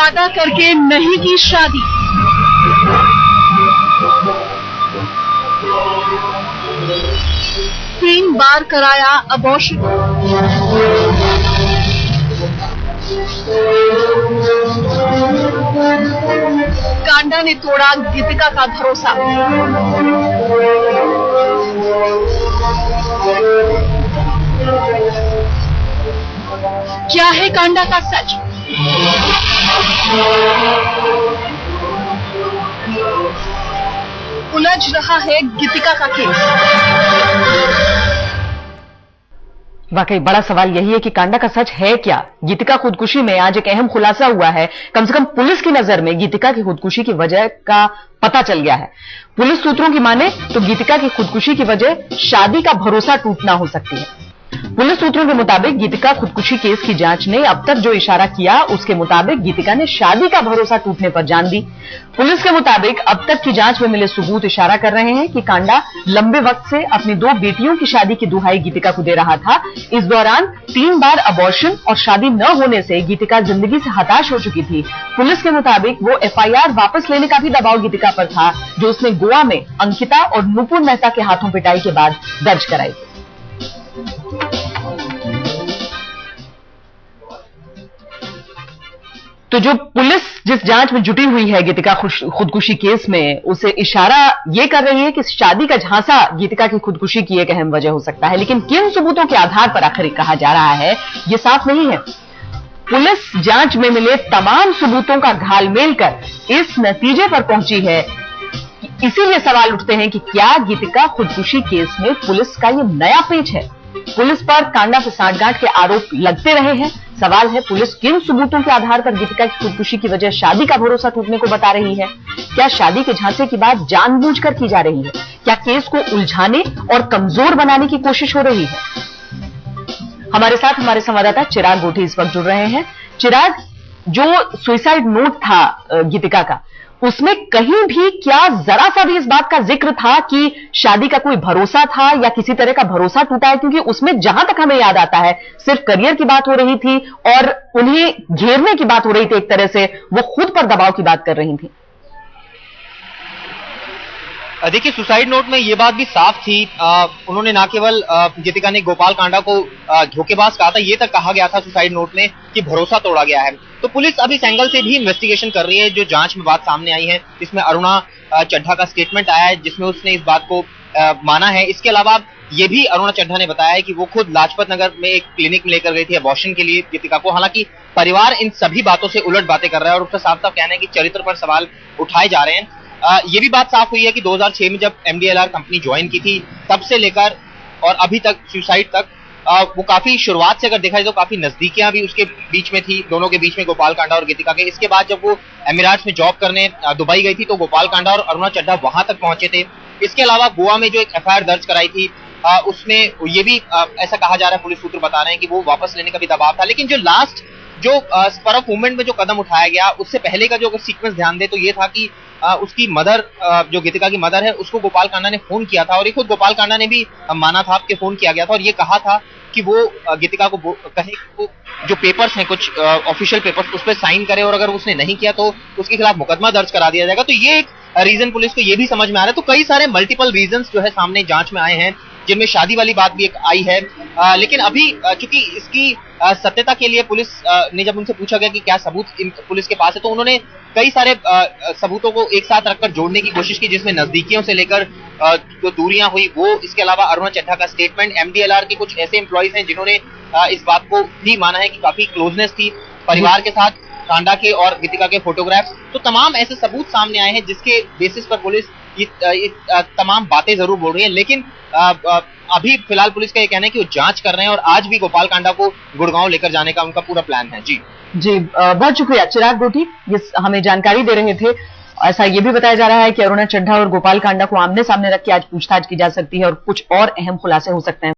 वादा करके नहीं की शादी। तीन बार कराया अबॉर्शन। कांडा ने तोड़ा गीतिका का भरोसा। क्या है कांडा का सच? उलझ रहा है गीतिका का केस। वाकई बड़ा सवाल यही है कि कांडा का सच है क्या। गीतिका खुदकुशी में आज एक अहम खुलासा हुआ है। कम से कम पुलिस की नजर में गीतिका की खुदकुशी की वजह का पता चल गया है। पुलिस सूत्रों की माने तो गीतिका की खुदकुशी की वजह शादी का भरोसा टूटना हो सकती है। पुलिस सूत्रों के मुताबिक गीतिका खुदकुशी केस की जांच ने अब तक जो इशारा किया उसके मुताबिक गीतिका ने शादी का भरोसा टूटने पर जान दी। पुलिस के मुताबिक अब तक की जांच में मिले सबूत इशारा कर रहे हैं कि कांडा लंबे वक्त से अपनी 2 बेटियों की शादी की दुहाई गीतिका को दे रहा था। इस दौरान 3 बार अबॉर्शन और शादी न होने से गीतिका जिंदगी से हताश हो चुकी थी। पुलिस के मुताबिक वो FIR वापस लेने का भी दबाव गीतिका पर था, जो उसने गोवा में अंकिता और नुपुर मेहता के हाथों पिटाई के बाद दर्ज कराई। तो जो पुलिस जिस जांच में जुटी हुई है गीतिका खुदकुशी केस में, उसे इशारा यह कर रही है कि शादी का झांसा गीतिका की खुदकुशी की एक अहम वजह हो सकता है। लेकिन किन सबूतों के आधार पर आखिर कहा जा रहा है यह साफ नहीं है। पुलिस जांच में मिले तमाम सबूतों का घालमेल कर इस नतीजे पर पहुंची है। इसीलिए सवाल उठते हैं कि क्या गीतिका खुदकुशी केस में पुलिस का यह नया पेच है। पुलिस पर कांडा से सांठगांठ के आरोप लगते रहे हैं। सवाल है पुलिस किन सबूतों के आधार पर गीतिका की खुदकुशी की वजह शादी का भरोसा टूटने को बता रही है। क्या शादी के झांसे की बात जानबूझकर की जा रही है? क्या केस को उलझाने और कमजोर बनाने की कोशिश हो रही है? हमारे साथ हमारे संवाददाता चिराग गोठी इस वक्त जुड़ रहे हैं। चिराग, जो सुसाइड नोट था गीतिका का, उसमें कहीं भी क्या जरा सा भी इस बात का जिक्र था कि शादी का कोई भरोसा था या किसी तरह का भरोसा टूटा है? क्योंकि उसमें जहां तक हमें याद आता है सिर्फ करियर की बात हो रही थी और उन्हें घेरने की बात हो रही थी। एक तरह से वो खुद पर दबाव की बात कर रही थी। देखिए, सुसाइड नोट में ये बात भी साफ थी। उन्होंने ना केवल गीतिका ने गोपाल कांडा को धोखेबाज कहा था, ये तक कहा गया था सुसाइड नोट में कि भरोसा तोड़ा गया है। तो पुलिस अब इस एंगल से भी इन्वेस्टिगेशन कर रही है। जो जांच में बात सामने आई है, इसमें अरुणा चड्ढा का स्टेटमेंट आया है जिसमें उसने इस बात को माना है। इसके अलावा ये भी अरुणा चड्ढा ने बताया है कि वो खुद लाजपत नगर में एक क्लिनिक में लेकर गई थी अबॉर्शन के लिए गीतिका को। हालांकि परिवार इन सभी बातों से उलट बातें कर रहा है और उसका साफ साफ कहना है कि चरित्र पर सवाल उठाए जा रहे हैं। ये भी बात साफ हुई है कि 2006 में जब MDLR कंपनी ज्वाइन की थी तब से लेकर और अभी तक सुसाइड तक वो काफी शुरुआत से अगर देखा जाए तो काफी नजदीकियां भी उसके बीच में थी, दोनों के बीच में, गोपाल कांडा और गीतिका के। इसके बाद जब वो एमिरेट्स में जॉब करने दुबई गई थी तो गोपाल कांडा और अरुणा चड्ढा वहां तक पहुंचे थे। इसके अलावा गोवा में जो एक FIR दर्ज कराई थी उसमें ये भी ऐसा कहा जा रहा है, पुलिस सूत्र बता रहे हैं कि वो वापस लेने का भी दबाव था। लेकिन जो लास्ट जो स्पर ऑफ मूवमेंट में जो कदम उठाया गया उससे पहले का जो अगर सीक्वेंस ध्यान दे तो ये था कि उसकी मदर, जो गीतिका की मदर है, उसको गोपाल कांडा ने फोन किया था और ये खुद गोपाल कांडा ने भी माना था कि फोन किया गया था और ये कहा था कि वो गीतिका को कहे कि वो जो पेपर्स हैं, कुछ ऑफिशियल पेपर्स, उस पर साइन करे और अगर उसने नहीं किया तो उसके खिलाफ मुकदमा दर्ज करा दिया जाएगा। तो ये एक रीजन पुलिस को ये भी समझ में आ रहा है। तो कई सारे मल्टीपल रीजंस जो है सामने जांच में आए हैं, जिनमें शादी वाली बात भी एक आई है। लेकिन अभी चूंकि इसकी सत्यता के लिए पुलिस ने जब उनसे पूछा गया कि क्या सबूत पुलिस के पास है, तो उन्होंने कई सारे सबूतों को एक साथ रखकर जोड़ने की कोशिश की, जिसमें नजदीकियों से लेकर जो दूरियां हुई वो, इसके अलावा अरुणा चड्ढा का स्टेटमेंट, MDLR के कुछ ऐसे एम्प्लॉइज हैं जिन्होंने इस बात को भी माना है कि काफी क्लोजनेस थी परिवार के साथ, कांडा के और गीतिका के फोटोग्राफ्स। तो तमाम ऐसे सबूत सामने आए हैं जिसके बेसिस पर पुलिस ये तमाम बातें जरूर बोल रही है। लेकिन अभी फिलहाल पुलिस का ये कहना है कि वो जांच कर रहे हैं और आज भी गोपाल कांडा को गुड़गांव लेकर जाने का उनका पूरा प्लान है। जी बहुत शुक्रिया चिराग गोठी, ये हमें जानकारी दे रहे थे। ऐसा ये भी बताया जा रहा है कि अरुणा चड्ढा और गोपाल कांडा को आमने सामने रख के आज पूछताछ की जा सकती है और कुछ और अहम खुलासे हो सकते हैं।